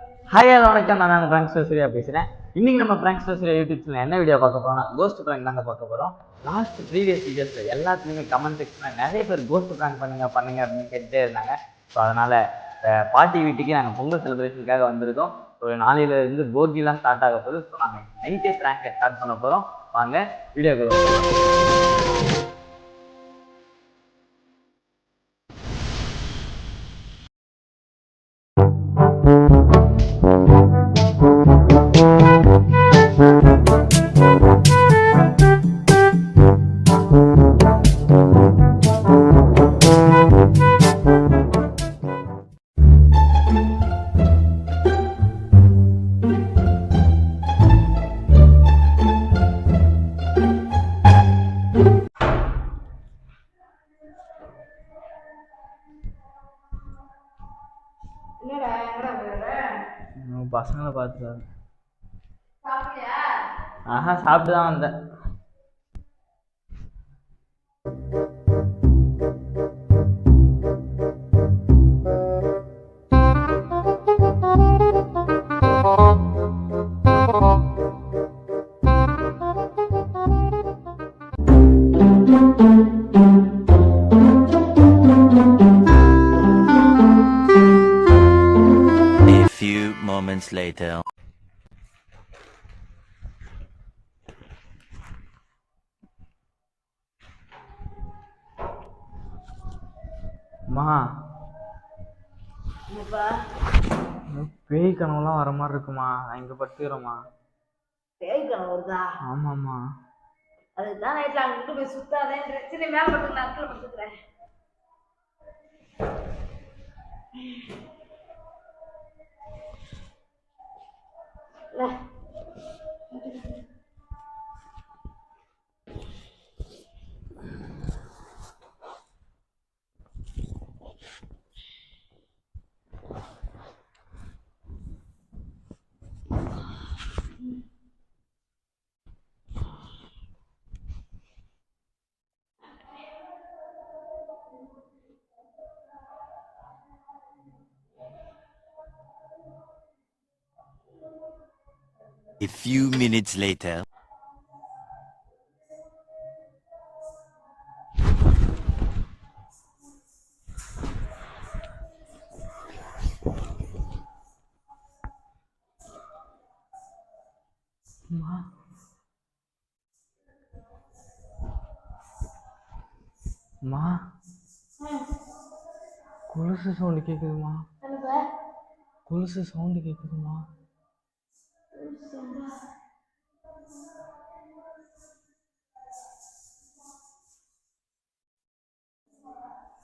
Hi hello வணக்கம், நான் prankster Surya பேசுகிறேன். இன்றைக்கி நம்ம பிராங்க்ஸ்டர் சூர்யா யூடியூப் சேனல் என்ன வீடியோ பார்க்க போகிறோம்னா கோஸ்ட் பிராங்க் தாங்க பார்க்க போகிறோம். லாஸ்ட் 3 days வீடியோஸில் எல்லாத்துலேயுமே கமெண்ட் செக்ஷனில் நிறைய பேர் கோஸ்ட் பிராங்க் பண்ணுங்க அப்படின்னு கேட்டுகிட்டே இருந்தாங்க. ஸோ அதனால் பாட்டி வீட்டுக்கு நாங்கள் பொங்கல் செலிப்ரேஷனுக்காக வந்திருக்கோம். ஒரு நாளையிலேருந்து போகிலாம் ஸ்டார்ட் ஆக போகுது. ஸோ நாங்கள் நைட்டே பிராங்கை ஸ்டார்ட் பண்ண போகிறோம். வாங்க வீடியோக்கு. பசங்களை பார்த்து சாப்பிட்டு தான் வந்தேன். Moments later. பேய் கனவுலாம் வர மாதிரி இருக்குமா? நான் இங்க படுத்துக்கிறோமா? பேய் கனவு வருதா? ஆமாம்மா. அதுதான் நைட்ல அங்கிட்டு போய் சுத்தாதேன் சரி மேல படுத்துக்கலாம், அக்கில படுத்துக்கிறேன். A few minutes later. கொலுசு சவுண்டு கேக்குதுமா? கொலுசு சவுண்டு கேக்குதுமா?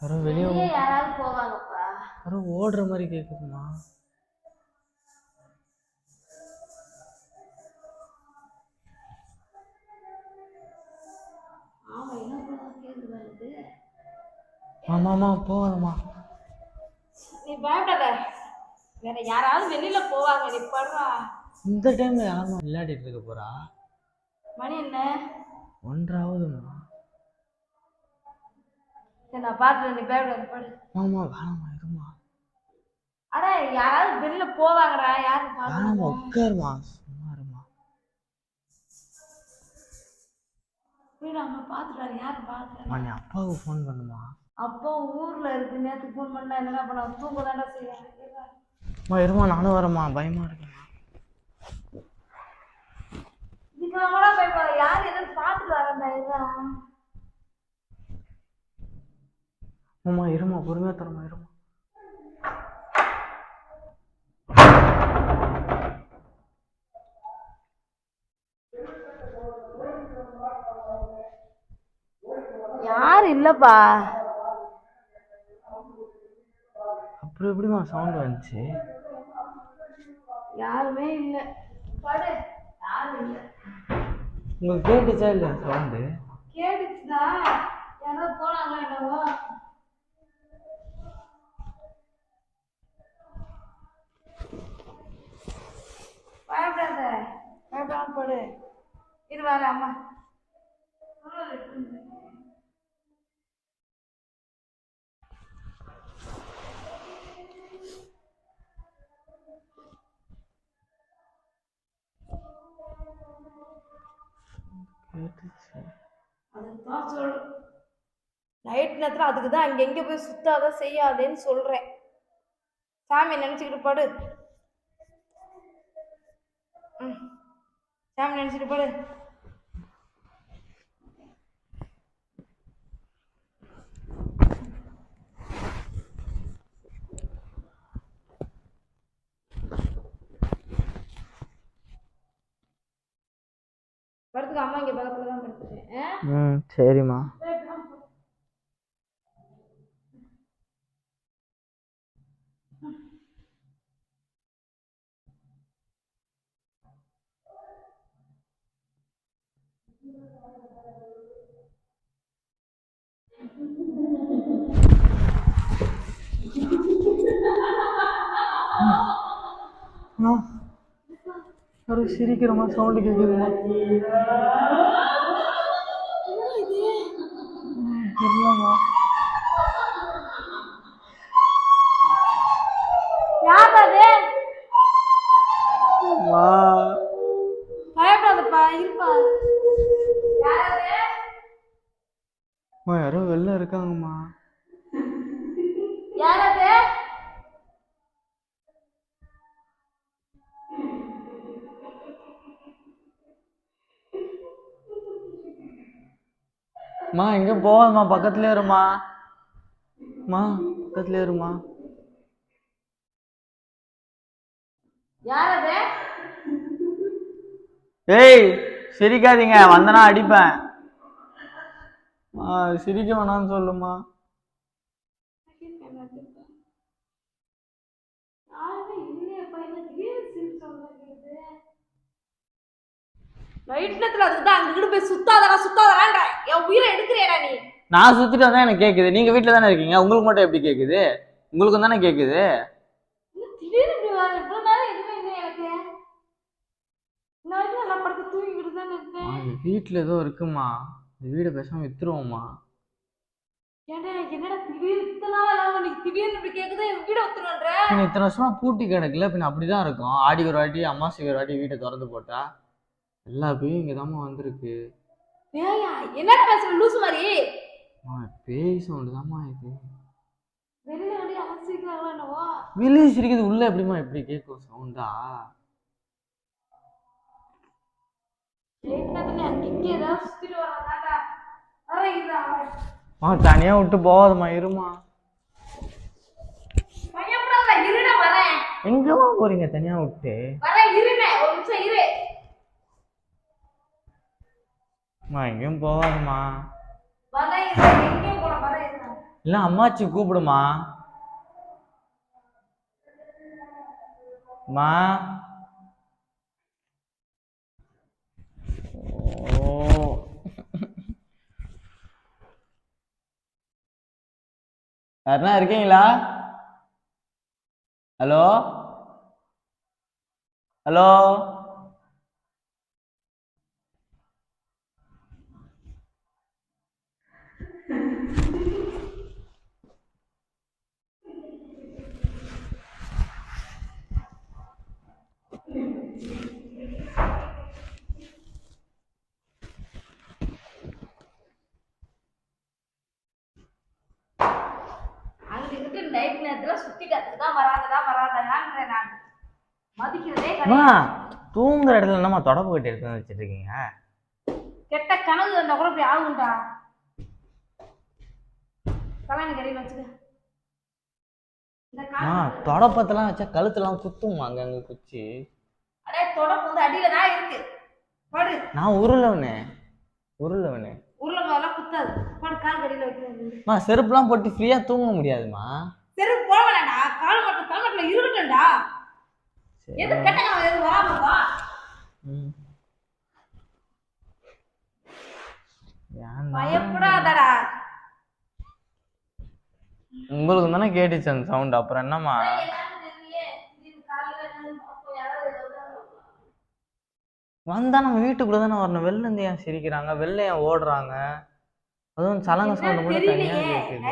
யாரோ வெளியே யாராவது போவாங்கப்பா. யாரோ ஓடுற மாதிரி கேக்குதுமா? ஆமாமா போவாதம்மா. நீ பயப்படாத, வேற யாராவது வெளியில போவாங்க, நீ படுறா. இந்த டைம்ல யாரும் விளையாடிட்டு இருக்க போறா? மணி என்ன? 1:30 ஆகுதுமா. சரி நான் பாத்துறேன், நீ பயப்படாத படு. ஆமா வேணாமா இருமா. அட யாராவது வெளியில போவாங்கடா, யாரு பாருங்க. உட்காருமா சும்மா இருமா. வீடு அம்மா பாத்துறாரு, யாரு பாத்துறாரு? நீ அப்பாவுக்கு ஃபோன் பண்ணுமா? அப்பா ஊர்ல இருக்கு, நேத்து ஃபோன் பண்ணா என்ன பண்ண, தூங்க தாண்டா செய்யறாங்க. இருமா நானும் வரேம்மா, பயமா இருக்குமா? இதுக்கெல்லாம் பயப்படாத, யாரு என்னன்னு பாத்துட்டு வரேன்டா. இதுதான் அம்மா இருமா, பொறுமையா தரமா இருமா. யாரு இல்லப்பா. அப்புறம் எப்படிமா சவுண்ட் வந்துச்சு? யாருமே இல்ல, படு. யாரும் இல்ல. உங்களுக்கு கேட்டுச்சா இல்லையா சவுண்டு? கேட்டுச்சுதா, யாரோ போனாங்களா என்னவோ. பயப்படாத, பயப்படாம படு. இது வர அம்மா. நைட் நேரத்துல அதுக்கு தான் அங்க எங்க போய் சுத்தாத செய்யாதேன்னு சொல்றேன். சாமி நினைச்சுக்கிட்டு படு. சாமி நினைச்சுட்டு படு. படுத்துக்க, அம்மா இங்க பக்கத்துல தான் படுத்துட்டேன். சரிம்மா. ஒரு சிரிக்கிறமா சவுண்டு கேட்குதுமா. தெரியலம்மா. பயப்படாதப்பா, இருப்பா. யாரோ வெளில இருக்காங்கம்மா. யாராவது மா எங்க போவாதம்மா, பக்கத்துல இருமா. மா பக்கத்துல இருமா. யாராவது ஏய் சிரிக்காதீங்க, வந்தனா அடிப்பேன். சிரிக்க வேணாம்னு சொல்லுமா. போய் சுத்தாதடா என் உயிரை எடுக்கிறியடா நீ. நான் சுத்திட்டு வந்தா எனக்கு கேக்குது. நீங்க வீட்டுல தானே இருக்கீங்க, உங்களுக்கு மட்டும் எப்படி கேக்குது? உங்களுக்கு தானே கேக்குது. வீட்டுல ஏதோ இருக்குமா, வீட பேசாம வித்துருவோமா. இத்தனை வருஷமா பூட்டி கிடக்குல, பின்ன அப்படிதான் இருக்கும். ஆடி ஒரு வாட்டி அம்மாசிக்கு ஒரு வாட்டி வீட்டை திறந்து போட்டா எல்லா பேயும் இங்கதாம்மா வந்திருக்கு. என்னடா பேசுற லூசு மாதிரி? பேய் சவுண்டு தாம்மா இது. என்னவோ வெளியே சிரிக்கிறது, உள்ள எப்படிமா எப்படி கேட்கும் சவுண்டா? தனியா விட்டு போவாதம்மா, இருமா. எங்கம்மா போறீங்க தனியா விட்டு? எங்கேயும் போவாதம்மா. இல்ல அம்மாச்சி கூப்பிடுமா. மா யாருன்னா இருக்கீங்களா? Hello hello. நைட் நேரத்துல சுத்திட்டு தான் வராதடான்றேன் நான். மதிக்கிறதே தூங்குற இடத்துல என்னமா தொடப்பு கட்டி எடுத்து வச்சுட்டு இருக்கீங்க? கெட்ட கனவு வந்தா கூட இப்படி ஆகும்டா. கல்யாண கரையில் வச்சுக்க. தொடப்பத்தெல்லாம் வச்சா கழுத்தெல்லாம் குத்துமா அங்க குச்சி. அடே தொடப்பு வந்து அடியில தான் இருக்கு. படு. நான் உருளவனே உருளவெல்லாம் குத்தாது. படு, கால் கடியில வைக்கிறேன். செருப்புலாம் போட்டு ஃப்ரீயா தூங்க முடியாதுமா. செருப்பு போட வேணாம்டா, கால் மட்டும் தலைமட்டல இருக்கட்டும்டா. எது கெட்ட கனவு எது வராம வா. பயப்படாதடா. உங்களுக்கு தானே கேட்டுச்சு அந்த சவுண்ட், அப்புறம் என்னம்மா? வந்தா நம்ம வீட்டுக்குள்ள தானே வரணும். வெளில இருந்து ஏன் சிரிக்கிறாங்க, வெளில ஏன் ஓடுறாங்க? அதுவும் சலங்க சவுண்ட் மட்டும் தனியா கேக்குது.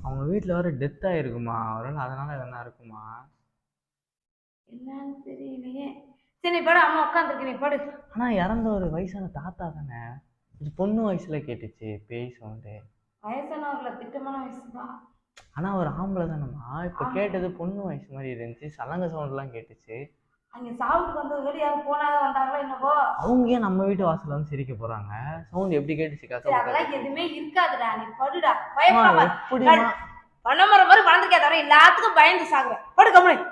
அவங்க வீட்டுல வர டெத் ஆயிருக்குமா, ஒருவேளை அதனால என்ன இருக்குமா என்னன்னு தெரியலையே. சரி படு, அம்மா உட்காந்துருக்கு, நீ படு. ஆனா இறந்த ஒரு வயசான தாத்தா தானே. இது பொண்ணு வயசுல கேட்டுச்சு பேய் சவுண்டு. வயசானவர்கள திட்டமான வயசு தான். ஆனா ஒரு ஆம்பளை தானம்மா. இப்ப கேட்டது பொண்ணு வயசு மாதிரி இருந்துச்சு. சலங்க சவுண்ட்லாம் கேட்டுச்சு. அங்க சாவுக்கு வந்து வெளியே யாரும் போனாங்க வந்தாங்களோ என்னவோ. அவங்க ஏன் நம்ம வீட்டு வாசல்ல வந்து சிரிக்க போறாங்க? சவுண்ட் எப்படி கேட்டுச்சு சரி, காக்கா? அதெல்லாம் எதுவுமே இருக்காதுடா. நீ படுடா, பயப்படாம. எப்படிமா? பணமரம் மாதிரி வளர்ந்துருக்கே தவிர எல்லாத்துக்கும் பயந்து சாகுறேன். படு கம்முனு.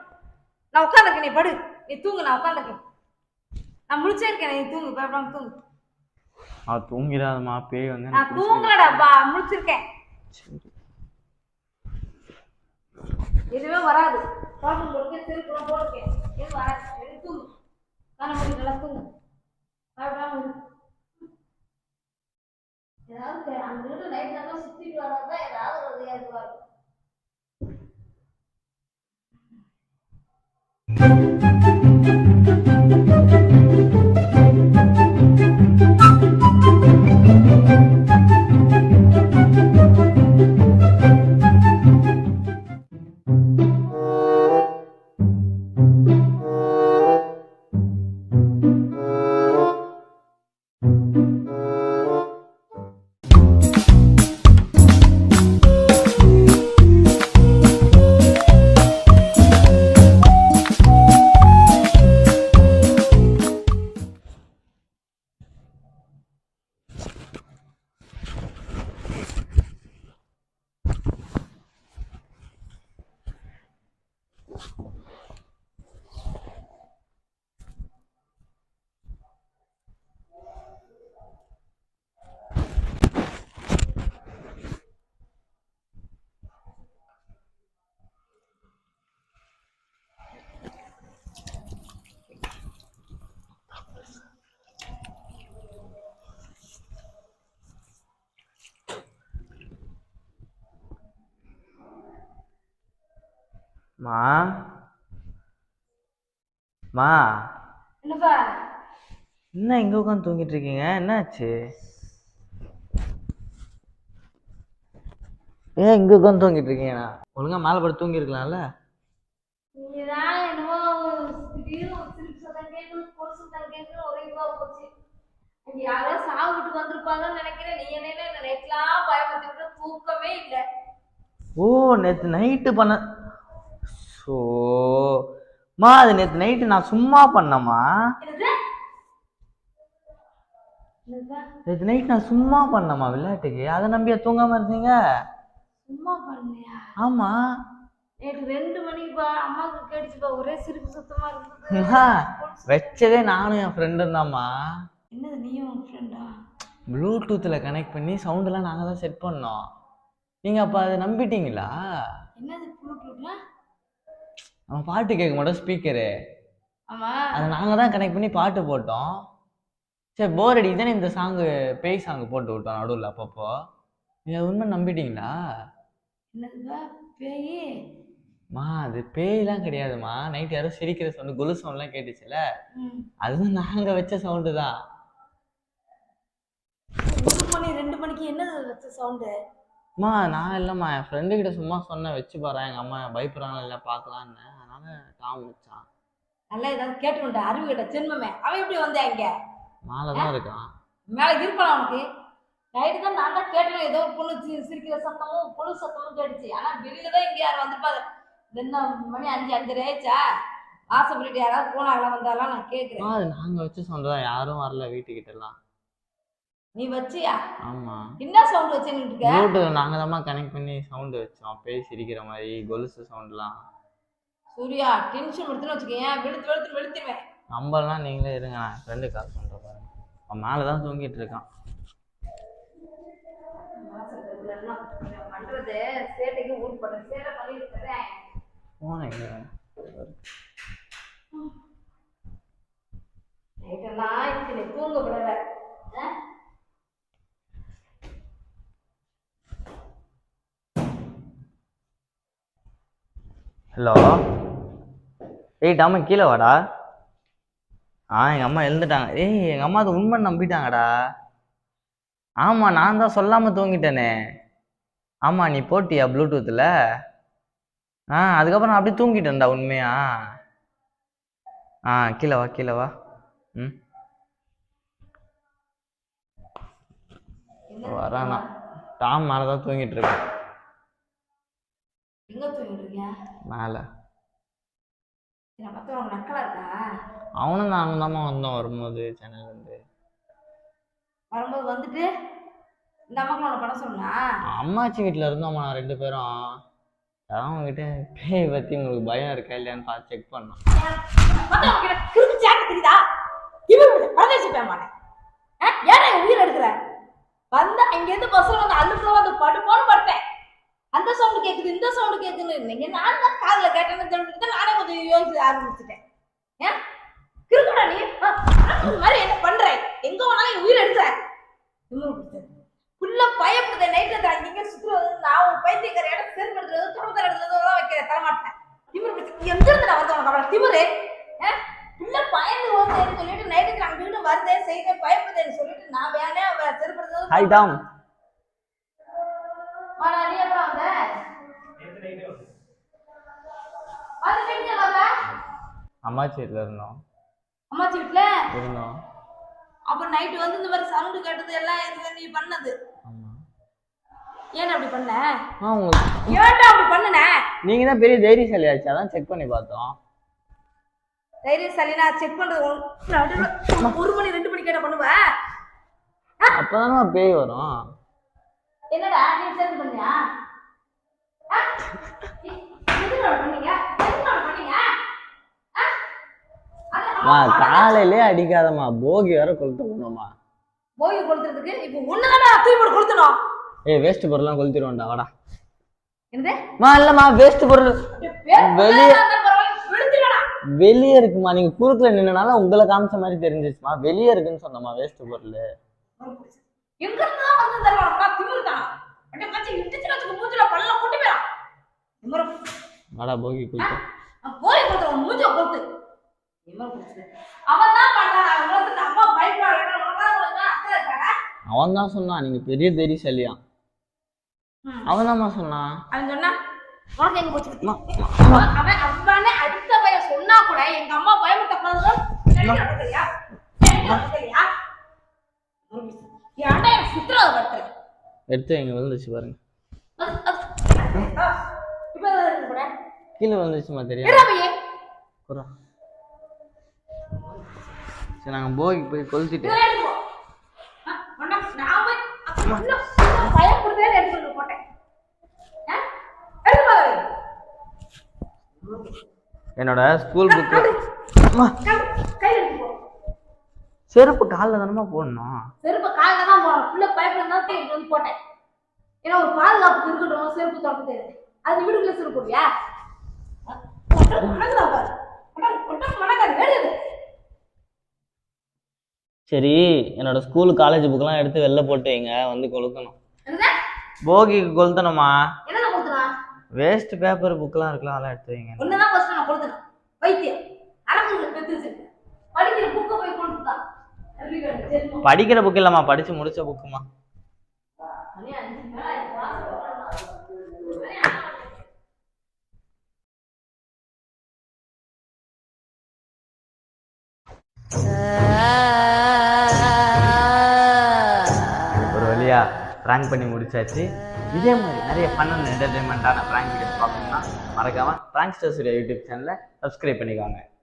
நான் உட்காந்துருக்கேன், நீ படு. நீ தூங்கு, நான் உட்காந்துருக்கேன். நான் முடிச்சே இருக்கேன், நீ தூங்கு, பயப்படாம தூங்கு. அவ தூங்கிறாதம்மா, பேய் வந்து நான் தூங்கலடா, முடிச்சிருக்கேன். எதுவுமே வராது. பாட்டு போட்டு திருப்பி போட்டுருக்கேன். எதுவும் வராது. தூங்கு. கண்ண மூடி நல்லா தூங்கு. பயப்படாம இரு. ஏதாவது அந்த வீட்டு லைட் நல்லா சுத்திட்டு வராதான் ஏதாவது ஒரு இதுவா இருக்கும். மா மா என்னப்பா? என்ன இங்க உட்காந்து தூங்கிட்டு இருக்கீங்க? என்னாச்சு? ஏன் இங்க உட்காந்து தூங்கிட்டு இருக்கீங்கண்ணா? ஒழுங்கா மேலே படுத்து தூங்கி இருக்கலாம்ல. நீதான் என்னமோ திடீர்னு சிரிப்பு சத்தம் கேட்குது, பொருள் சத்தம் கேட்குது, ஒரே இதுவா போச்சு. அங்க யாரோ சாவு விட்டு வந்திருப்பாங்கன்னு நினைக்கிறேன். நீ என்ன இந்த நைட்லாம் பயப்பத்தி விட்டு தூக்கமே இல்லை. ஓ, நேற்று நைட்டு பண்ண. ஸோ மா, அது நேற்று நைட்டு நான் சும்மா பண்ணம்மா. நேற்று நைட் நான் சும்மா பண்ணம்மா விளையாட்டுக்கு. அதை நம்பியா தூங்காம இருந்தீங்க? சும்மா பண்ணியா? ஆமா. நேற்று 2 மணிக்குப்பா அம்மாவுக்கு கேட்டுச்சுப்பா, ஒரே சிரிப்பு சுத்தமா இருந்தது. வச்சதே நானும் என் ஃப்ரெண்டும் தான்மா. என்னது, நீயும் உன் ஃப்ரெண்டா? ப்ளூடூத்தில் கனெக்ட் பண்ணி சவுண்டெல்லாம் நாங்கள் தான் செட் பண்ணோம். நீங்கள் அப்போ அதை நம்பிட்டீங்களா? என்னது ப்ளூடூத்ல? நம்ம பாட்டு கேட்க மாட்டோம் ஸ்பீக்கரு. ஆமா, அதை நாங்கள் தான் கனெக்ட் பண்ணி பாட்டு போட்டோம். சரி, போர் அடிக்கு தானே இந்த சாங்கு, பேய் சாங்கு போட்டு விட்டோம் நடுவில் அப்பப்போ. நீங்கள் உண்மை நம்பிட்டீங்களா? என்னதுப்பா பேய்? மா, அது பேய்லாம் கிடையாதுமா. நைட் யாரும் சிரிக்கிற சவுண்டு, குலு சவுண்ட்லாம் கேட்டுச்சுல, அதுவும் நாங்கள் வச்ச சவுண்டு தான். 1 மணி 2 மணிக்கு என்னது வச்ச சவுண்டு? அம்மா, நான் இல்லைம்மா, என் ஃப்ரெண்டு கிட்ட சும்மா சொன்னேன், வச்சு பாரு, எங்கள் அம்மா பயப்படுறாங்க இல்லை பார்க்கலான்னு. அதனால டாம் வச்சான். நல்லா ஏதாவது கேட்டுக்கிட்ட அறிவு கிட்ட ஜென்மமே. அவன் எப்படி வந்தா இங்க? மேலே தான் இருக்கான். மேல இருப்பான் அவனுக்கு. நைட்டு தான் நான் தான் கேட்டேன், ஏதோ ஒரு பொண்ணு சிரிக்கிற சத்தமும் பொண்ணு சத்தமும் கேட்டுச்சு. ஆனா வெளியில தான் இங்க யாரும் வந்திருப்பாங்க. என்ன மணி 5 5:30 ஆயிடுச்சா? வாசப்படிட்டு யாராவது போனாங்களா வந்தாலும் நான் கேட்குறேன். அது நாங்கள் வச்ச சவுண்டு தான், யாரும் வரல வீட்டுக்கிட்டலாம். நீ வச்சியா? ஆமாம். என்ன சவுண்ட் வச்சுன்னு ப்ளூடூத் நாங்கள் தான் கனெக்ட் பண்ணி சவுண்டு வச்சோம், பேய் சிரிக்கிற மாதிரி கொலுசு சவுண்ட்லாம். சூர்யா, டென்ஷன் எடுத்துன்னு வச்சுக்கேன், வெளுத்துருவேன். நம்பர்லாம் நீங்களே இருங்க, நான் ஃப்ரெண்டு கால் பண்ணுற பாருங்க. அவன் மேலே தான் தூங்கிட்டு இருக்கான். பண்றது சேட்டைக்கு ஊர் பண்றேன், சேட்டை பண்ணிட்டு இருக்கிறேன். நைட்டெல்லாம் இன்னைக்கு நீ தூங்க விடல. ஹலோ, ஏய் டாம கீழே வாடா. எங்கள் அம்மா எழுந்துட்டாங்க. எங்கள் அம்மா அது உண்மை நம்பிட்டாங்கடா. ஆமாம், நான் தான் சொல்லாமல் தூங்கிட்டேனே. ஆமாம், நீ போட்டியா ப்ளூடூத்தில்? அதுக்கப்புறம் நான் அப்படியே தூங்கிட்டேன்டா உண்மையா. கீழே வா. ம், வரானா டாம் மேலே தான் தூங்கிட்டு இருக்கேன். எங்க தூங்கிடுறீங்க? மேலே. நான் பார்த்தா உங்க நக்கலா இருக்கா? அவனும் நானும் தாம்மா வந்தோம் வரும்போது சென்னையிலேருந்து. வரும்போது வந்துட்டு இந்த அம்மாக்கு உன்னை பண்ண சொன்னா? அம்மாச்சி வீட்டில் இருந்தோம்மா நான் 2 பேரும். அதான் உங்ககிட்ட பேய் பற்றி உங்களுக்கு பயம் இருக்கா இல்லையான்னு பார்த்து செக் பண்ணோம். தெரியுதா? இவரு பரதேசி பேமானே. ஏன்னா உயிர் எடுக்கிற வந்து அங்கேருந்து பஸ்ல வந்து அள்ளுக்குள்ள வந்து படுப்போன்னு படுத்தேன். அந்த சவுண்டு கேட்குது இந்த சவுண்டு கேட்குதுன்னு நீங்க நான் தான் காதுல கேட்டேன்னு சொல்லிட்டு நானே கொஞ்சம் யோசிச்சு ஆரம்பிச்சுட்டேன். ஏன் கிருக்கடா நீ இந்த மாதிரி என்ன பண்ற? எங்க வேணாலும் உயிர் எடுக்கிற ஃபுல்லா பயப்படுத. நைட்ல இங்க சுற்றுறது நான் ஒரு பைத்தியக்கார இடம் சேர்ப்படுத்துறது தொடர்ந்து இடத்துல வைக்கிறேன் தரமாட்டேன். திமிரு எங்க இருந்து நான் வந்து உனக்கு அவளை திமிரு ஃபுல்லா பயந்து வருதுன்னு சொல்லிட்டு நைட்டுக்கு நான் வீடு வருதே செய்த பயப்படுதேன்னு சொல்லிட்டு நான் வேணே சேர்ப்படுறது. Hi Tom. நீ எப்ப வந்த? அம்மாச்சி வீட்டில் இருந்தோம். அம்மாச்சி வீட்டுல இருந்தோம். அப்ப நைட்டு வந்து இந்த மாதிரி சவுண்டு கேட்டது எல்லாம் இது நீ பண்ணது. ஏன் அப்படி பண்ண? ஏன்டா அப்படி பண்ணன? நீங்க தான் பெரிய தைரியசாலியாச்சு, அதான் செக் பண்ணி பார்த்தோம். தைரியசாலினா செக் பண்றது 1 மணி 2 மணி கேட்ட பண்ணுவ? அப்பதானே பேய் வரும். என்னடா நீ செக் பண்ணியா? எதுனால பண்ணீங்க? எதுனால பண்ணீங்க? காலையிலே அடிக்காதம்மா, போகி வேற கொளுத்த போனோமா. போகி கொளுத்துறதுக்கு இப்ப ஒண்ணுதானே தூக்கி போட்டு கொளுத்தணும். ஏய் வேஸ்ட் பொருள்லாம் கொளுத்திடுவோம்டா வாடா. என்னது? இல்லம்மா வேஸ்ட் பொருள் வெளியே இருக்குமா. நீங்க குறுக்குல நின்னனால உங்களை காமிச்ச மாதிரி தெரிஞ்சிச்சுமா. வெளியே இருக்குன்னு சொன்னமா வேஸ்ட் பொருள். எங்க இருந்தா வந்து தரவாடா திமிருதான். அட கச்சி இடிச்சுறதுக்கு மூஞ்சில பல்ல கொட்டி போறா. திமிரு. வாடா போகி கொளுத்து. போகி கொளுத்து மூஞ்சில கொளுத்து. திமிரு புடிச்சு. அவன் தான் பண்றான். அவனுக்கு அம்மா பைப்பால உனக்கு அக்கறை இருக்கா? அவன் தான் சொன்னான் நீங்க பெரிய தைரியசாலியா. அவன் தான் சொன்னான். அவன் சொன்னா உனக்கு எங்க போச்சு? அவன் அவ்வானே அடுத்த பையன் சொன்னா கூட எங்க அம்மா பயமுறுத்த போனதும் சரியா? சரியா? ஏன்டா என்ன சுத்துறத பண்ற? எடுத்து எங்க விழுந்துச்சு பாருங்க. இப்போ என்ன பண்ற? கீழே விழுந்துச்சுமா தெரியும். ஏடா பையே? குறா. சரி நாங்க போகி போய் கொளுத்திட்டு. நான் போய் பயப்படுறதே எடுத்து போட்டேன். என்னோட ஸ்கூல் புக்கு செருப்பு காலில் தானமா போடணும். செருப்பு காலில் தான் போடணும். உள்ள பயப்பட தான் போட்டேன். ஏன்னா ஒரு பாதுகாப்புக்கு இருக்கட்டும் செருப்பு தொடக்க தெரியுது. அது வீடுக்குள்ள செருப்பு போடுவியா? சரி என்னோட ஸ்கூல் காலேஜ் புக்கெல்லாம் எடுத்து வெளில போட்டு வைங்க, வந்து கொளுத்தணும். போகிக்கு கொளுத்தணுமா? என்ன கொளுத்தணும்? வேஸ்ட் பேப்பர் புக்கெல்லாம் இருக்கலாம், அதெல்லாம் எடுத்து வைங்க. ஒண்ணுதான் ஃபர்ஸ்ட் நான் கொளுத்தணும். வைத்தியம் அரங்குல பெத்துச்சு. படிக்கிற புக்கை போய் கொளுத்துதான். படிக்கிற புக் இல்லம்மா, படிச்சு முடிச்ச புக்குமா. ஒரு வழியா பிராங்க் பண்ணி முடிச்சாச்சு. இதே மாதிரி நிறைய ஃபன் அண்ட் என்டர்டைன்மெண்ட்டான பிராங்க் வீடியோஸ் பார்க்கணும்னா மறக்காம பிராங்க்ஸ்டர் சூர்யா யூடியூப் சேனலை சப்ஸ்கிரைப் பண்ணிக்கோங்க.